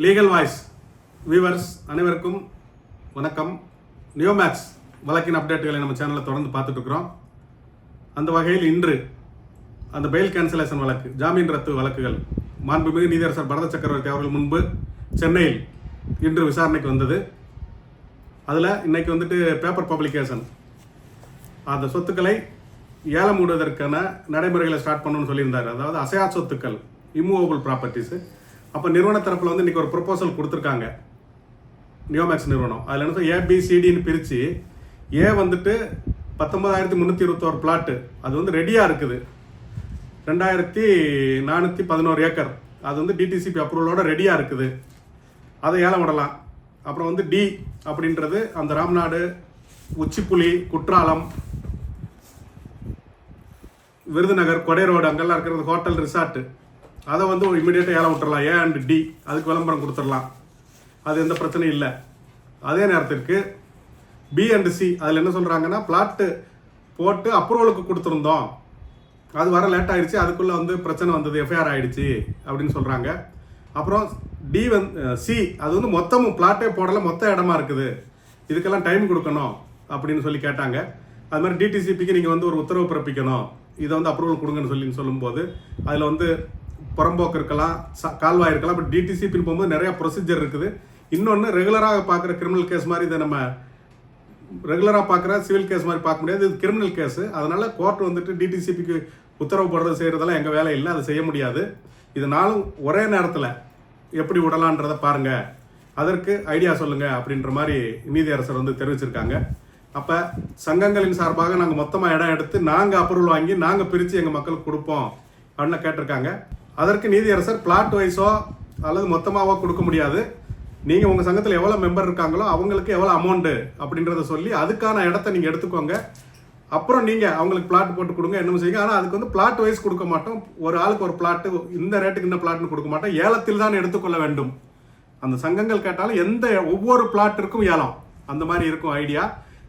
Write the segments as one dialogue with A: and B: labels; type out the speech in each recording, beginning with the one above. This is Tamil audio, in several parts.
A: லீகல் வாய்ஸ் வியூவர்ஸ் அனைவருக்கும் வணக்கம். நியோமேக்ஸ் வழக்கின் அப்டேட்டுகளை நம்ம சேனலில் தொடர்ந்து பார்த்துட்டு இருக்கிறோம். அந்த வகையில் இன்று அந்த பெயில் கேன்சலேஷன் வழக்கு, ஜாமீன் ரத்து வழக்குகள் மாண்புமிகு நீதியரசர் பரத சக்கரவர்த்தி அவர்கள் முன்பு சென்னையில் இன்று விசாரணைக்கு வந்தது. அதில் இன்னைக்கு வந்துட்டு பேப்பர் பப்ளிகேஷன், அந்த சொத்துக்களை ஏலம் விடுவதற்கான நடைமுறைகளை ஸ்டார்ட் பண்ணணும்னு சொல்லியிருந்தார். அதாவது அசையா சொத்துக்கள், இம்மூவபிள் ப்ராப்பர்ட்டிஸு. அப்போ நிறுவன தரப்பில் வந்து இன்றைக்கி ஒரு ப்ரொப்போசல் கொடுத்துருக்காங்க நியோமேக்ஸ் நிறுவனம். அதில் என்ன சொல்ல ஏபிசிடின்னு பிரித்து, ஏ வந்துட்டு 19,321 பிளாட்டு, அது வந்து ரெடியாக இருக்குது. 2,411 ஏக்கர், அது வந்து டிடிசிபி அப்ரூவலோட ரெடியாக இருக்குது. அதை ஏலம் விடலாம். அப்புறம் வந்து டி அப்படின்றது அந்த ராம்நாடு, உச்சிப்புலி, குற்றாலம், விருதுநகர், கொடை ரோடு அங்கெல்லாம் இருக்கிறது ஹோட்டல், ரிசார்ட்டு, அதை வந்து இமீடியட்டாக ஏலம் விட்டுறலாம். ஏ அண்ட் டி, அதுக்கு விளம்பரம் கொடுத்துடலாம். அது எந்த பிரச்சனையும் இல்லை. அதே நேரத்திற்கு பி அண்ட் சி, அதில் என்ன சொல்கிறாங்கன்னா, பிளாட்டு போட்டு அப்ரூவலுக்கு கொடுத்துருந்தோம், அது வர லேட் ஆகிடுச்சு, அதுக்குள்ளே வந்து பிரச்சனை வந்தது, எஃப்ஐஆர் ஆகிடுச்சு அப்படின்னு சொல்கிறாங்க. அப்புறம் டி சி, அது வந்து மொத்தமும் பிளாட்டே போடலை, மொத்த இடமா இருக்குது, இதுக்கெல்லாம் டைம் கொடுக்கணும் அப்படின்னு சொல்லி கேட்டாங்க. அது மாதிரி டிடிசிபிக்கு நீங்கள் வந்து ஒரு உத்தரவு பிறப்பிக்கணும், இதை வந்து அப்ரூவல் கொடுங்கன்னு சொல்லும்போது, அதில் வந்து புறம்போக்கு இருக்கலாம், கால்வாய் இருக்கலாம். பட் டிடிசிபின்னு போகும்போது நிறையா ப்ரொசீஜர் இருக்குது. இன்னொன்று, ரெகுலராக பார்க்குற கிரிமினல் கேஸ் மாதிரி இதை நம்ம ரெகுலராக பார்க்குற சிவில் கேஸ் மாதிரி பார்க்க முடியாது. இது கிரிமினல் கேஸு. அதனால் கோர்ட் வந்துட்டு டிடிசிபிக்கு உத்தரவு போடுறது செய்கிறதெல்லாம் எங்கள் வேலை இல்லை, அதை செய்ய முடியாது. இதனாலும் ஒரே நேரத்தில் எப்படி விடலான்றதை பாருங்கள், அதற்கு ஐடியா சொல்லுங்கள் அப்படின்ற மாதிரி நீதியரசர் வந்து தெரிவிச்சிருக்காங்க. அப்போ சங்கங்களின் சார்பாக நாங்கள் மொத்தமாக இடம் எடுத்து நாங்கள் அப்ரூவல் வாங்கி நாங்கள் பிரித்து எங்கள் மக்களுக்கு கொடுப்போம் அப்படின்னு கேட்டிருக்காங்க. அதற்கு நீதியரசர் பிளாட் வைஸோ அல்லது மொத்தமாகவோ கொடுக்க முடியாது, நீங்கள் உங்கள் சங்கத்தில் எவ்வளோ மெம்பர் இருக்காங்களோ அவங்களுக்கு எவ்வளோ அமௌண்ட்டு அப்படின்றத சொல்லி அதுக்கான இடத்த நீங்கள் எடுத்துக்கோங்க. அப்புறம் நீங்கள் அவங்களுக்கு பிளாட் போட்டு கொடுங்க, என்ன செய்யுங்க. ஆனால் அதுக்கு வந்து பிளாட் வைஸ் கொடுக்க மாட்டோம், ஒரு ஆளுக்கு ஒரு பிளாட்டு, இந்த ரேட்டுக்கு இந்த பிளாட்னு கொடுக்க மாட்டோம், ஏலத்தில் தான் எடுத்துக்கொள்ள வேண்டும். அந்த சங்கங்கள் கேட்டாலும் எந்த ஒவ்வொரு பிளாட்டிற்கும் ஏலம், அந்த மாதிரி இருக்கும் ஐடியா.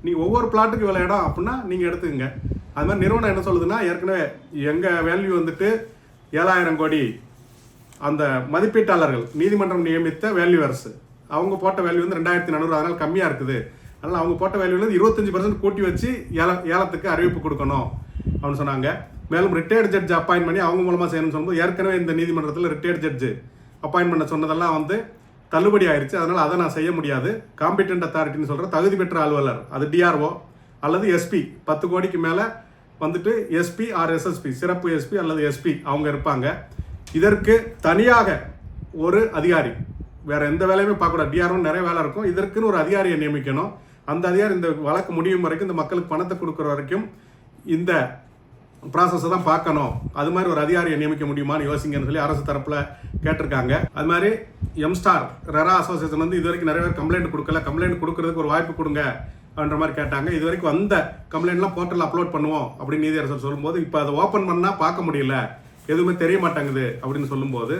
A: நீங்கள் ஒவ்வொரு பிளாட்டுக்கு இவ்வளோ இடம் அப்படின்னா நீங்கள் எடுத்துக்கங்க. அது மாதிரி நிறுவனம் என்ன சொல்லுதுன்னா, ஏற்கனவே எங்கள் வேல்யூ வந்துட்டு 7,000 கோடி, அந்த மதிப்பீட்டாளர்கள் நீதிமன்றம் நியமித்த வேல்யூவர்ஸ் அவங்க போட்ட வேல்யூ வந்து 2,400, அதனால் கம்மியாக இருக்குது. அதனால் அவங்க போட்ட வேல்யூலேருந்து 25% கூட்டி வச்சு ஏலத்துக்கு அறிவிப்பு கொடுக்கணும் அப்படின்னு சொன்னாங்க. மேலும் ரிட்டையர்டு ஜட்ஜ் அப்பாயின்ட் பண்ணி அவங்க மூலமாக செய்யணும்னு சொல்லும்போது, ஏற்கனவே இந்த நீதிமன்றத்தில் ரிட்டையர்டு ஜட்ஜு அப்பாயின்ட் பண்ண சொன்னதெல்லாம் வந்து தள்ளுபடி ஆயிடுச்சு. அதனால் அதை நான் செய்ய முடியாது. காம்பிடென்ட் அத்தாரிட்டின்னு சொல்கிற தகுதி பெற்ற அலுவலர், அது டிஆர்ஓ அல்லது எஸ்பி, 10 கோடிக்கு மேலே வந்துட்டு எஸ்பி ஆர் எஸ்எஸ்பி, சிறப்பு எஸ்பி அல்லது எஸ்பி அவங்க இருப்பாங்க. இதற்கு தனியாக ஒரு அதிகாரி, வேற எந்த வேலையுமே பார்க்கக்கூடாது. டிஆர்ஓ நிறைய வேலை இருக்கும், இதற்குன்னு ஒரு அதிகாரியை நியமிக்கணும். அந்த அதிகாரி இந்த வழக்கு முடியும் வரைக்கும், இந்த மக்களுக்கு பணத்தை கொடுக்குற வரைக்கும் இந்த ப்ராசஸை தான் பார்க்கணும். அது மாதிரி ஒரு அதிகாரியை நியமிக்க முடியுமான்னு யோசிங்கன்னு சொல்லி அரசு தரப்பில் கேட்டிருக்காங்க. அது மாதிரி எம்ஸ்டார் ரெரா அசோசியேஷன் வந்து இது வரைக்கும் நிறைய பேர் கம்ப்ளைண்ட் கொடுக்கல, கம்ப்ளைண்ட் கொடுக்கறதுக்கு ஒரு வாய்ப்பு கொடுங்க அப்படின்ற மாதிரி கேட்டாங்க. இது வரைக்கும் வந்த கம்ப்ளைண்ட்லாம் போர்ட்டலில் அப்லோட் பண்ணுவோம் அப்படின்னு நீதியரசர் சொல்லும்போது, இப்போ அதை ஓப்பன் பண்ணால் பார்க்க முடியல, எதுவுமே தெரிய மாட்டேங்குது அப்படின்னு சொல்லும்போது,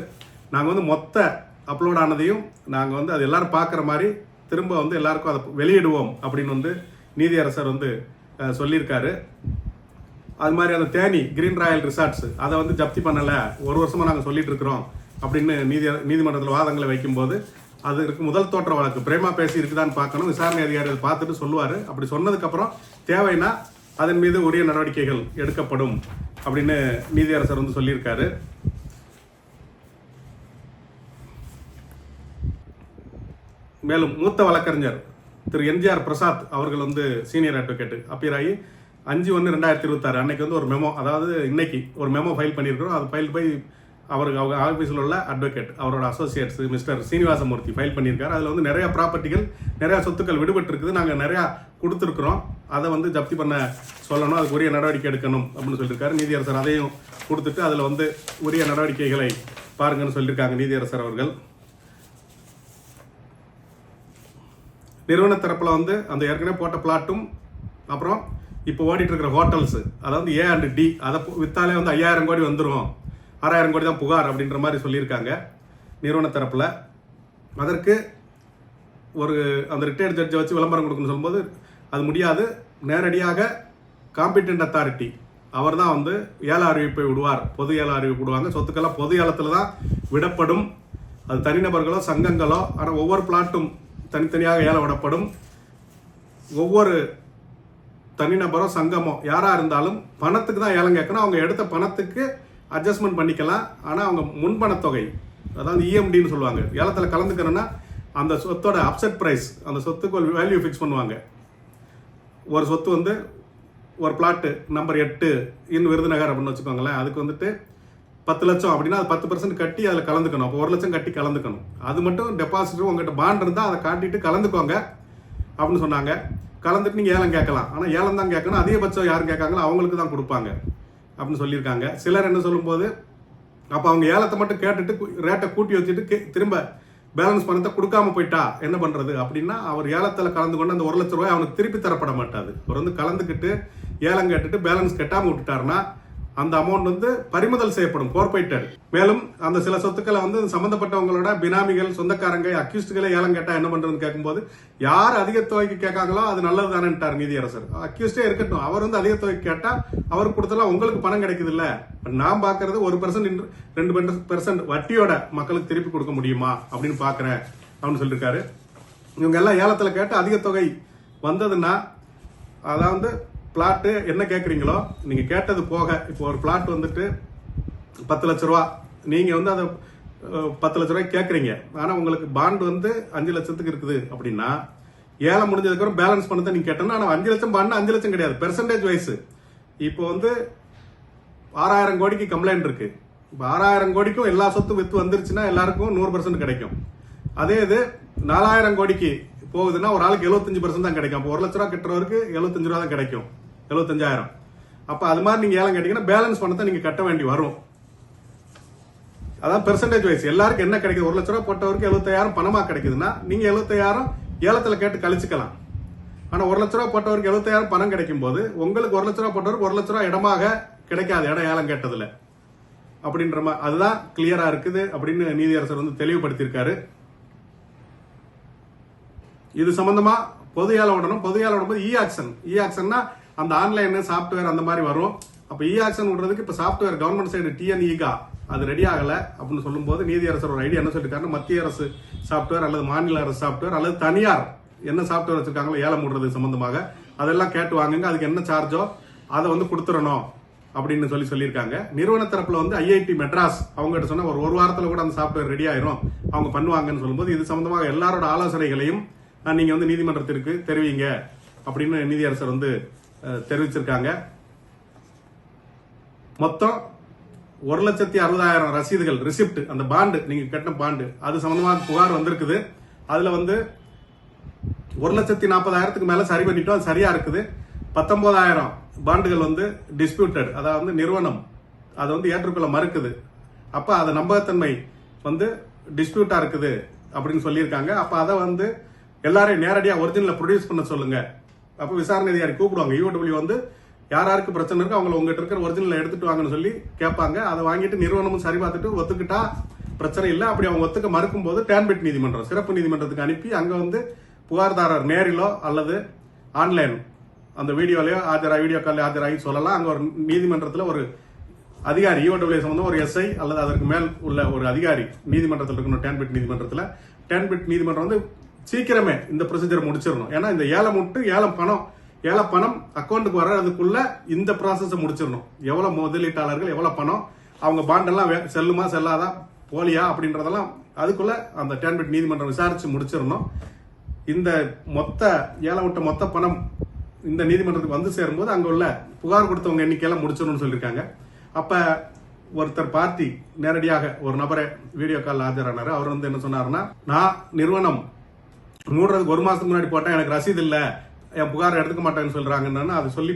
A: நாங்கள் வந்து மொத்த அப்லோட் ஆனதையும் நாங்கள் வந்து அது எல்லாரும் பார்க்குற மாதிரி திரும்ப வந்து எல்லாருக்கும் அதை வெளியிடுவோம் அப்படின்னு வந்து நீதியரசர் வந்து சொல்லியிருக்காரு. அது மாதிரி அந்த தேனி கிரீன் ராயல் ரிசார்ட்ஸ் அதை வந்து ஜப்தி பண்ணலை, 1 வருஷமாக நாங்கள் சொல்லிட்டு இருக்கிறோம் அப்படின்னு நீதிமன்றத்தில் வாதங்களை வைக்கும்போது, அதுக்கு முதல் தோற்ற வழக்கு பிரேமா பேசி இருக்குதான்னு பார்க்கணும், விசாரணை அதிகாரி அதை பார்த்துட்டு சொல்லுவார். அப்படி சொன்னதுக்கப்புறம் தேவைன்னா அதன் மீது உரிய நடவடிக்கைகள் எடுக்கப்படும் அப்படின்னு நீதியரசர் வந்து சொல்லியிருக்காரு. மேலும் மூத்த வழக்கறிஞர் திரு என்ஜிஆர் பிரசாத் அவர்கள் வந்து சீனியர் அட்வொகேட் அப்பியர் ஆகி 5/1/2026 அன்னைக்கு வந்து ஒரு மெமோ, அதாவது இன்னைக்கு ஒரு மெமோ ஃபைல் பண்ணியிருக்கிறோம். அது ஃபைல் போய் அவருக்கு அவங்க ஆஃபீஸில் உள்ள அட்வொகேட் அவரோட அசோசியேட்ஸ் மிஸ்டர் சீனிவாசமூர்த்தி ஃபைல் பண்ணியிருக்காரு. அதில் வந்து நிறையா ப்ராப்பர்ட்டிகள், நிறையா சொத்துக்கள் விடுபட்டு இருக்குது, நாங்கள் நிறையா கொடுத்துருக்குறோம், அதை வந்து ஜப்தி பண்ண சொல்லணும், அதுக்கு உரிய நடவடிக்கை எடுக்கணும் அப்படின்னு சொல்லியிருக்காரு. நீதியரசர் அதையும் கொடுத்துட்டு அதில் வந்து உரிய நடவடிக்கைகளை பாருங்கன்னு சொல்லியிருக்காங்க நீதியரசர் அவர்கள். நிறுவன தரப்பில் வந்து அந்த ஏற்கனவே போட்ட பிளாட்டும், அப்புறம் இப்போ ஓடிட்டு இருக்கிற ஹோட்டல்ஸு, அதாவது ஏ அண்ட் டி, அதை வித்தாலே வந்து 5,000 கோடி வந்துடும், 6,000 கோடி தான் புகார் அப்படின்ற மாதிரி சொல்லியிருக்காங்க நிறுவன தரப்பில். அதற்கு ஒரு அந்த ரிட்டையர்ட் ஜட்ஜை வச்சு விளம்பரம் கொடுக்கணும்னு சொல்லும்போது அது முடியாது. நேரடியாக காம்பிடென்ட் அத்தாரிட்டி அவர் தான் வந்து ஏல அறிவிப்பை விடுவார், பொது ஏல அறிவிப்பு விடுவாங்க. சொத்துக்கெல்லாம் பொது ஏலத்தில் தான் விடப்படும். அது தனிநபர்களோ சங்கங்களோ, ஆனால் ஒவ்வொரு பிளாட்டும் தனித்தனியாக ஏலம் விடப்படும். ஒவ்வொரு தனிநபரோ சங்கமோ யாராக இருந்தாலும் பணத்துக்கு தான் ஏலம் கேட்கணும். அவங்க எடுத்த பணத்துக்கு அட்ஜஸ்ட்மெண்ட் பண்ணிக்கலாம். ஆனால் அவங்க முன்பணத்தொகை, அதாவது இஎம்டின்னு சொல்லுவாங்க, ஏலத்தில் கலந்துக்கணும்னா அந்த சொத்தோட அப்செட் ப்ரைஸ், அந்த சொத்துக்கு ஒரு வேல்யூ ஃபிக்ஸ் பண்ணுவாங்க. ஒரு சொத்து வந்து ஒரு பிளாட்டு நம்பர் 8 விருதுநகர் அப்படின்னு வச்சுக்கோங்களேன். அதுக்கு வந்துட்டு 10 லட்சம் அப்படின்னா அது 10% கட்டி அதில் கலந்துக்கணும். அப்போ 1 லட்சம் கட்டி கலந்துக்கணும். அது மட்டும் டெபாசிட் உங்கள்கிட்ட பாண்ட் இருந்தால் அதை காட்டிட்டு கலந்துக்கோங்க அப்படின்னு சொன்னாங்க. கலந்துட்டு நீங்கள் ஏலம் கேட்கலாம். ஆனால் ஏலம் தான் கேட்கணும். அதிகபட்சம் யார் கேட்காங்களோ அவங்களுக்கு தான் கொடுப்பாங்க அப்படின்னு சொல்லியிருக்காங்க. சிலர் என்ன சொல்லும்போது, அப்போ அவங்க ஏலத்தை மட்டும் கேட்டுட்டு ரேட்டை கூட்டி வச்சுட்டு திரும்ப பேலன்ஸ் பணத்தை கொடுக்காம போயிட்டா என்ன பண்ணுறது அப்படின்னா, அவர் ஏலத்தில் கலந்து கொண்டு அந்த 1 லட்ச ரூபாய் அவனுக்கு திருப்பி தரப்பட மாட்டாது. அவர் வந்து கலந்துக்கிட்டு ஏலம் கேட்டுட்டு பேலன்ஸ் கட்டாமல் விட்டுட்டாருன்னா அந்த அமௌண்ட் வந்து பறிமுதல் செய்யப்படும், ஃபோர்ஃபைட்டட். மேலும் அந்த சில சொத்துக்களை வந்து சம்பந்தப்பட்டவங்களோட பினாமிகள், சொந்தக்காரங்க, அக்யூஸ்டுகளை ஏலம் கேட்டா என்ன பண்றதுன்னு கேட்கும்போது, யார் அதிக தொகைக்கு கேட்காங்களோ அது நல்லது தானேன்ட்டார் நீதியரசர். அக்யூஸ்டே இருக்கட்டும், அவர் வந்து அதிக தொகைக்கு கேட்டா அவருக்கு கொடுத்தலாம், உங்களுக்கு பணம் கிடைக்குது இல்ல. நான் பாக்குறது 1% 2% வட்டியோட மக்களுக்கு திருப்பி கொடுக்க முடியுமா அப்படின்னு பாக்குறேன் அப்படின்னு சொல்லியிருக்காரு. இவங்க எல்லாம் ஏலத்துல கேட்டு அதிக தொகை வந்ததுன்னா, அதாவது பிளாட்டு என்ன கேட்குறீங்களோ நீங்கள் கேட்டது போக, இப்போ ஒரு பிளாட் வந்துட்டு 10 லட்ச ரூபா, நீங்கள் வந்து அதை 10 லட்ச ரூபாய்க்கு கேட்குறீங்க. ஆனால் உங்களுக்கு பாண்ட் வந்து 5 லட்சத்துக்கு இருக்குது அப்படின்னா, ஏலம் முடிஞ்சதுக்கப்புறம் பேலன்ஸ் பண்ணதை நீங்கள் கேட்டோம்னா, ஆனால் 5 லட்சம் பாண்ட் 5 லட்சம் கிடையாது, பெர்சன்டேஜ் வைஸ். இப்போ வந்து 6000 கோடிக்கு கம்ப்ளைண்ட் இருக்கு. இப்போ 6000 கோடிக்கும் எல்லா சொத்தும் வித்து வந்துருச்சுன்னா எல்லாருக்கும் 100% கிடைக்கும். அதே இது 4000 கோடிக்கு போகுதுன்னா ஒரு ஆளுக்கு 75% தான் கிடைக்கும். அப்போ 1 லட்ச ரூபா கட்டுறவருக்கு 75 ரூபா தான் கிடைக்கும், 75,000. அப்ப அது மாதிரி நீங்க ஏலம் கேட்டீங்கன்னா பேலன்ஸ் பணத்தை நீங்க கட்ட வேண்டி வரும். அதான் பெர்சன்டேஜ் வைஸ் எல்லாருக்கும் என்ன கிடைக்குது. 1 லட்ச ரூபா போட்டவருக்கு 75,000 பணமா கிடைக்குதுன்னா நீங்க 75,000 ஏலத்துல கேட்டு கழிச்சுக்கலாம். ஆனா 1 லட்ச ரூபா போட்டவருக்கு 75,000 பணம் கிடைக்கும் போது உங்களுக்கு 1 லட்ச ரூபா போட்டவருக்கு 1 லட்ச ரூபா இடமாக கிடைக்காது, இடம் ஏலம் கேட்டதுல அப்படின்ற மாதிரி. அதுதான் கிளியரா இருக்குது அப்படின்னு நீதியரசர் வந்து தெளிவுபடுத்தியிருக்காரு. இது சம்பந்தமா பொது ஏலம் விடணும். பொது ஏலம் விடும்போது இ ஆக்ஷன்னா அந்த ஆன்லைன் சாப்ட்வேர் அந்த மாதிரி வரும். அப்ப இ ஆக்ஷன் விடுறதுக்கு இப்ப சாப்ட்வேர் கவர்மெண்ட் சைடு டிஎன்இகா அது ரெடி ஆகல அப்படின்னு சொல்லும்போது நீதியரசர் ஒரு ஐடியா என்ன சொல்லிருக்காரு, மத்திய அரசு சாப்ட்வேர் அல்லது மாநில அரசு சாப்ட்வேர் அல்லது தனியார் என்ன சாப்ட்வேர் வச்சிருக்காங்களோ ஏலம் விடுறது சம்பந்தமாக அதெல்லாம் கேட்டு வாங்குங்க, அதுக்கு என்ன சார்ஜோ அதை வந்து கொடுத்துடணும் அப்படின்னு சொல்லியிருக்காங்க. நிறுவன தரப்புல வந்து ஐஐடி மெட்ராஸ் அவங்ககிட்ட சொன்னா ஒரு வாரத்துல கூட அந்த சாப்ட்வேர் ரெடி ஆயிரும், அவங்க பண்ணுவாங்கன்னு சொல்லும்போது இது சம்பந்தமாக எல்லாரோட ஆலோசனைகளையும் நீங்க வந்து நீதிமன்றத்திற்கு தெரிவிங்க அப்படின்னு நீதியரசர் வந்து தெரிவிச்சிருக்காங்க. மொத்தம் 1,60,000 ரசீதுகள், ரிசிப்ட், அந்த பாண்டு நீங்க கட்டின பாண்டு அது சம்பந்தமாக புகார் வந்திருக்குது. அதுல வந்து 1,40,000 மேல சரி பண்ணிட்டோம், அது சரியா இருக்குது. 19,000 பாண்டுகள் வந்து டிஸ்பியூட்டட், அதாவது நிறுவனம் அதை வந்து ஏற்றுக்கொள்ள மறுக்குது. அப்ப அது நம்பகத்தன்மை வந்து டிஸ்பியூட்டா இருக்குது அப்படின்னு சொல்லியிருக்காங்க. அப்ப அதை வந்து எல்லாரையும் நேரடியா ஒரிஜினல் ப்ரொடியூஸ் பண்ண சொல்லுங்க. அப்ப விசாரணை அதிகாரி கூப்பிடுவாங்க. யூடபிள்யூ வந்து யாருக்கு பிரச்சனை இருக்கு அவங்களை உங்ககிட்ட இருக்கிற ஒரிஜினல் எடுத்துட்டு வாங்கன்னு சொல்லி கேட்பாங்க. அதை வாங்கிட்டு நிறுவனமும் சரி பார்த்துட்டு ஒத்துக்கிட்டா பிரச்சனை இல்லை. அப்படி அவங்க ஒத்துக்க மறுக்கும் போது டேன்பிட் நீதிமன்றம், சிறப்பு நீதிமன்றத்துக்கு அனுப்பி அங்க வந்து புகார்தாரர் நேரிலோ அல்லது ஆன்லைன் அந்த வீடியோ காலில் ஆஜராகி சொல்லலாம். அங்க ஒரு நீதிமன்றத்தில் ஒரு அதிகாரி யூடபிள்யூ சம்பந்தம் ஒரு எஸ்ஐ அல்லது அதற்கு மேல் உள்ள ஒரு அதிகாரி நீதிமன்றத்தில் இருக்கணும். டேன்பிட் நீதிமன்றத்தில் டேன்பிட் நீதிமன்றம் வந்து சீக்கிரமே இந்த ப்ரொசீஜர் முடிச்சிடணும். ஏன்னா இந்த ஏல பணம் அக்கௌண்ட்டுக்கு வர்றதுக்குள்ள இந்த ப்ராசஸை முடிச்சிடணும். எவ்வளவு முதலீட்டாளர்கள், எவ்வளவு பணம், அவங்க பாண்டெல்லாம் செல்லுமா செல்லாதா, போலியா அப்படின்றதெல்லாம் அதுக்குள்ள அந்த டேன்பிட் நீதிமன்றம் விசாரிச்சு முடிச்சிடணும். இந்த ஏலம் விட்ட மொத்த பணம் இந்த நீதிமன்றத்துக்கு வந்து சேரும்போது அங்க உள்ள புகார் கொடுத்தவங்க எண்ணிக்கையெல்லாம் முடிச்சிடணும்னு சொல்லியிருக்காங்க. அப்ப ஒருத்தர் பார்ட்டி நேரடியாக ஒரு நபரை வீடியோ கால் ஆஜரானாரு. அவர் வந்து என்ன சொன்னாருன்னா, நான் நிறுவனம் மூடுறதுக்கு 1 மாசத்துக்கு முன்னாடி போட்டேன், எனக்கு ரசீது இல்ல, என் புகார் எடுத்துக்க மாட்டேன்னு சொல்றாங்கன்னு அதை சொல்லி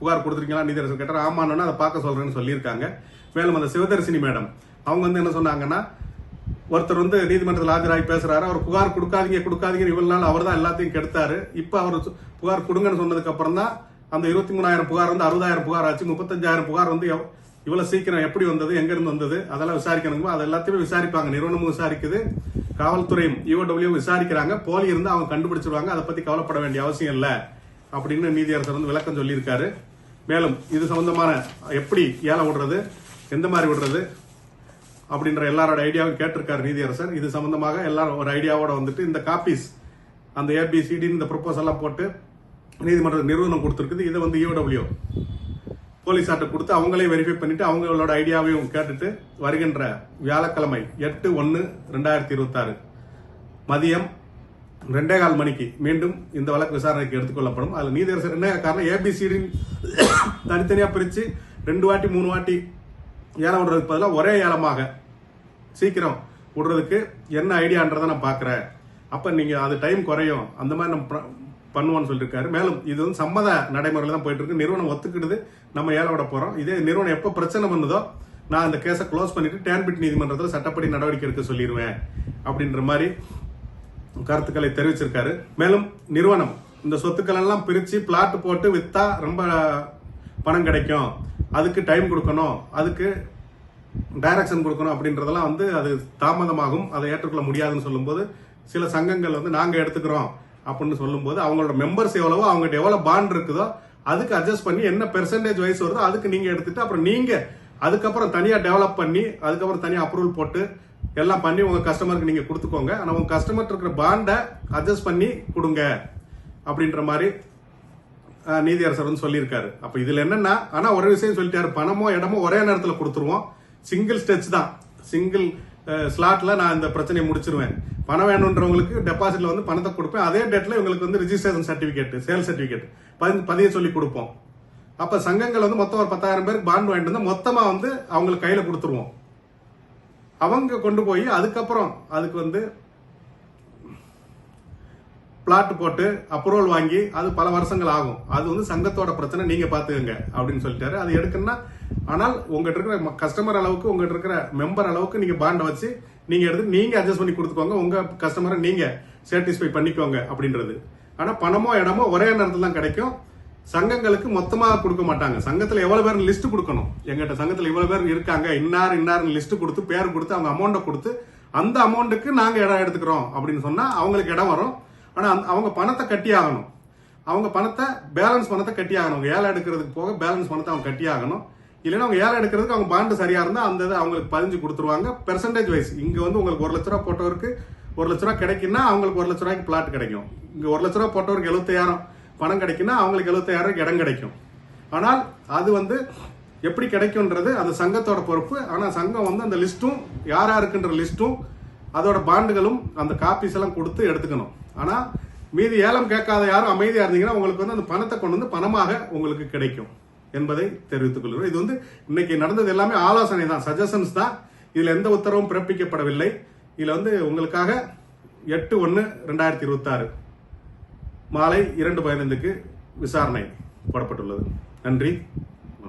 A: புகார் கொடுத்துருக்கீங்களா நீதியரசர் கேட்டார். ஆமான்னு அதை பார்க்க சொல்றேன்னு சொல்லியிருக்காங்க. மேலும் அந்த சிவதர்சினி மேடம் அவங்க வந்து என்ன சொன்னாங்கன்னா, ஒருத்தர் வந்து நீதிமன்றத்தில் ஆஜராகி பேசுறாரு, அவர் புகார் கொடுக்காதீங்க இவ்வளவு நாள் அவர் தான் எல்லாத்தையும் கெடுத்தாரு, இப்ப அவர் புகார் கொடுங்கன்னு சொன்னதுக்கு அப்புறம் தான் அந்த 23,000 புகார் வந்து 60,000 புகார் ஆச்சு, 35,000 புகார் வந்து இவ்வளவு சீக்கிரம் எப்படி வந்தது, எங்க இருந்து வந்தது, அதெல்லாம் விசாரிக்கணுமோ அது எல்லாத்தையுமே விசாரிப்பாங்க. நிறுவனமும் விசாரிக்குது, காவல்துறையும் யூடபிள்யூ விசாரிக்கிறாங்க. போலி இருந்து அவங்க கண்டுபிடிச்சிருவாங்க, அதை பத்தி கவலைப்பட வேண்டிய அவசியம் இல்லை அப்படின்னு நீதியரசர் வந்து விளக்கம் சொல்லியிருக்காரு. மேலும் இது சம்பந்தமான எப்படி ஏலம் விடுறது, எந்த மாதிரி விடுறது, அப்படின்ற எல்லாரோட ஐடியாவும் கேட்டிருக்காரு நீதியரசர். இது சம்பந்தமாக எல்லாரும் ஒரு ஐடியாவோட வந்துட்டு இந்த காப்பீஸ் அந்த ஏபிசிடி இந்த ப்ரொபோசல்லாம் போட்டு நீதிமன்ற நிறுவனம் கொடுத்துருக்குது. இதை வந்து ஈஓடபிள்யூ போலீஸார்ட்ட கொடுத்து அவங்களே வெரிஃபை பண்ணிட்டு அவங்களோட ஐடியாவையும் கேட்டுட்டு வருகின்ற வியாழக்கிழமை 8/1/2026 மதியம் 2:15 மணிக்கு மீண்டும் இந்த வழக்கு விசாரணைக்கு எடுத்துக்கொள்ளப்படும். அதில் நீதியரசர் என்ன காரணம், ஏபிசிடி தனித்தனியா பிரிச்சு 2 வாட்டி 3 வாட்டி ஏலம் விடுறதுக்கு பதிலாக ஒரே ஏலமாக சீக்கிரம் விடுறதுக்கு என்ன ஐடியான்றதை நான் பார்க்குறேன். அப்போ நீங்கள் அது டைம் குறையும், அந்த மாதிரி நம்ம பண்ணுவோன்னு சொல்லியிருக்காரு. மேலும் இது வந்து சம்மத நடைமுறையில் தான் போயிட்டு இருக்கு. நிறுவனம் ஒத்துக்கிடுது, நம்ம ஏலம் விட போகிறோம். இதே நிறுவனம் எப்போ பிரச்சனை பண்ணுதோ நான் அந்த கேஸை க்ளோஸ் பண்ணிட்டு டேன்பிட் நீதிமன்றத்தில் சட்டப்படி நடவடிக்கை எடுக்க சொல்லிடுவேன் அப்படின்ற மாதிரி கருத்துக்களை தெரிவிச்சிருக்காரு. மேலும் நிறுவனம் இந்த சொத்துக்கள் எல்லாம் பிரித்து பிளாட் போட்டு விற்றா ரொம்ப பணம் கிடைக்கும், அதுக்கு டைம் கொடுக்கணும், அதுக்கு டைரக்ஷன் கொடுக்கணும் அப்படின்றதெல்லாம் வந்து அது தாமதமாகும், அதை ஏற்றுக்கொள்ள முடியாதுன்னு சொல்லும்போது சில சங்கங்கள் வந்து நாங்கள் எடுத்துக்கிறோம் அப்படின்னு சொல்லும்போது அவங்களோட மெம்பர்ஸ் எவ்வளவோ அவங்ககிட்ட எவ்வளோ பாண்ட் இருக்குதோ அதுக்கு அட்ஜஸ்ட் பண்ணி என்ன பெர்சன்டேஜ் வைஸ் வருதோ அதுக்கு நீங்கள் எடுத்துட்டு அப்புறம் நீங்கள் அதுக்கப்புறம் தனியாக டெவலப் பண்ணி அதுக்கப்புறம் தனியாக அப்ரூவல் போட்டு எல்லாம் பண்ணி உங்கள் கஸ்டமருக்கு நீங்கள் கொடுத்துக்கோங்க. ஆனால் உங்கள் கஸ்டமர் இருக்கிற பாண்டை அட்ஜஸ்ட் பண்ணி கொடுங்க அப்படின்ற மாதிரி நீதியரசர் வந்து சொல்லியிருக்காரு. அப்போ இதில் என்னன்னா, ஆனால் ஒரு விஷயம் சொல்லிட்டாரு, பணமோ இடமோ ஒரே நேரத்தில் கொடுத்துருவோம், சிங்கிள் ஸ்டெச் தான், சிங்கிள் ஸ்லாட்ல நான் இந்த பிரச்சனையை முடிச்சிருவேன். பணம் வேணுன்றவங்களுக்கு டெபாசிட்ல வந்து பணத்தை கொடுப்பேன், அதே டேட்ல இவங்களுக்கு வந்து ரிஜிஸ்ட்ரேஷன் சர்டிபிகேட் சேல் சர்டிபிகேட் பதிய சொல்லி கொடுப்போம். அப்ப சங்கங்கள் வந்து மொத்தம் ஒரு 10,000 பேருக்கு பாண்ட் வாங்கிட்டு இருந்தா மொத்தமா வந்து அவங்களுக்கு கையில கொடுத்துருவோம். அவங்க கொண்டு போய் அதுக்கப்புறம் அதுக்கு வந்து பிளாட் போட்டு அப்ரூவல் வாங்கி அது பல வருஷங்கள் ஆகும். அது வந்து சங்கத்தோட பிரச்சனை, நீங்க பாத்துக்கங்க அப்படின்னு சொல்லிட்டாரு. அது எடுக்கணும்னா ஆனால் உங்ககிட்ட இருக்கிற கஸ்டமர் அளவுக்கு உங்ககிட்ட இருக்கிற மெம்பர் அளவுக்கு நீங்க பாண்டை வச்சு நீங்க எடுத்து நீங்க அட்ஜஸ்ட் பண்ணி கொடுத்துக்கோங்க, உங்க கஸ்டமரை நீங்க சாட்டிஸ்ஃபை பண்ணிக்கோங்க அப்படின்றது. ஆனா பணமோ இடமோ ஒரே நேரத்தில் தான் கிடைக்கும். சங்கங்களுக்கு மொத்தமா கொடுக்க மாட்டாங்க. சங்கத்துல எவ்வளவு பேர் லிஸ்ட் கொடுக்கணும், எங்கிட்ட சங்கத்துல இவ்வளவு பேர் இருக்காங்க இன்னார் லிஸ்ட் கொடுத்து பேர் கொடுத்து அவங்க அமௌண்ட்டை கொடுத்து அந்த அமௌண்ட்டுக்கு நாங்க இடம் எடுத்துக்கிறோம் அப்படின்னு சொன்னா அவங்களுக்கு இடம் வரும். ஆனா அவங்க பணத்தை கட்டி ஆகணும், அவங்க பணத்தை பேலன்ஸ் பணத்தை கட்டி ஆகணும். அவங்க ஏலம் எடுக்கிறதுக்கு போக பேலன்ஸ் பணத்தை அவங்க கட்டி ஆகணும். இல்லைன்னா அவங்க ஏலம் எடுக்கிறதுக்கு அவங்க பாண்டு சரியா இருந்தா அந்த இதை அவங்களுக்கு பதிஞ்சு கொடுத்துருவாங்க பெர்சன்டேஜ் வைஸ். இங்க வந்து உங்களுக்கு 1 லட்ச ரூபா போட்டவருக்கு 1 லட்ச ரூபா கிடைக்குன்னா அவங்களுக்கு 1 லட்ச ரூபாய்க்கு பிளாட் கிடைக்கும். இங்க 1 லட்ச ரூபா போட்டவருக்கு 75,000 பணம் கிடைக்குன்னா அவங்களுக்கு 75,000 இடம் கிடைக்கும். ஆனால் அது வந்து எப்படி கிடைக்கும்ன்றது அது சங்கத்தோட பொறுப்பு. ஆனா சங்கம் வந்து அந்த லிஸ்ட்டும் யார் யாருக்குன்ற லிஸ்ட்டும் அதோட பாண்டுகளும் அந்த காப்பீஸ் எல்லாம் கொடுத்து எடுத்துக்கணும். ஆனா மீதி ஏலம் கேட்காத யாரும் அமைதியா இருந்தீங்கன்னா உங்களுக்கு வந்து அந்த பணத்தை கொண்டு வந்து பணமாக உங்களுக்கு கிடைக்கும் என்பதை தெரிவித்துக் கொள்கிறோம். இது வந்து இன்னைக்கு நடந்தது எல்லாமே ஆலோசனை தான், சஜஷன்ஸ் தான். இதுல எந்த உத்தரவும் பிறப்பிக்கப்படவில்லை. இதுல வந்து உங்களுக்காக 8/1/2026 மாலை 2:15 விசாரணை போடப்பட்டுள்ளது. நன்றி.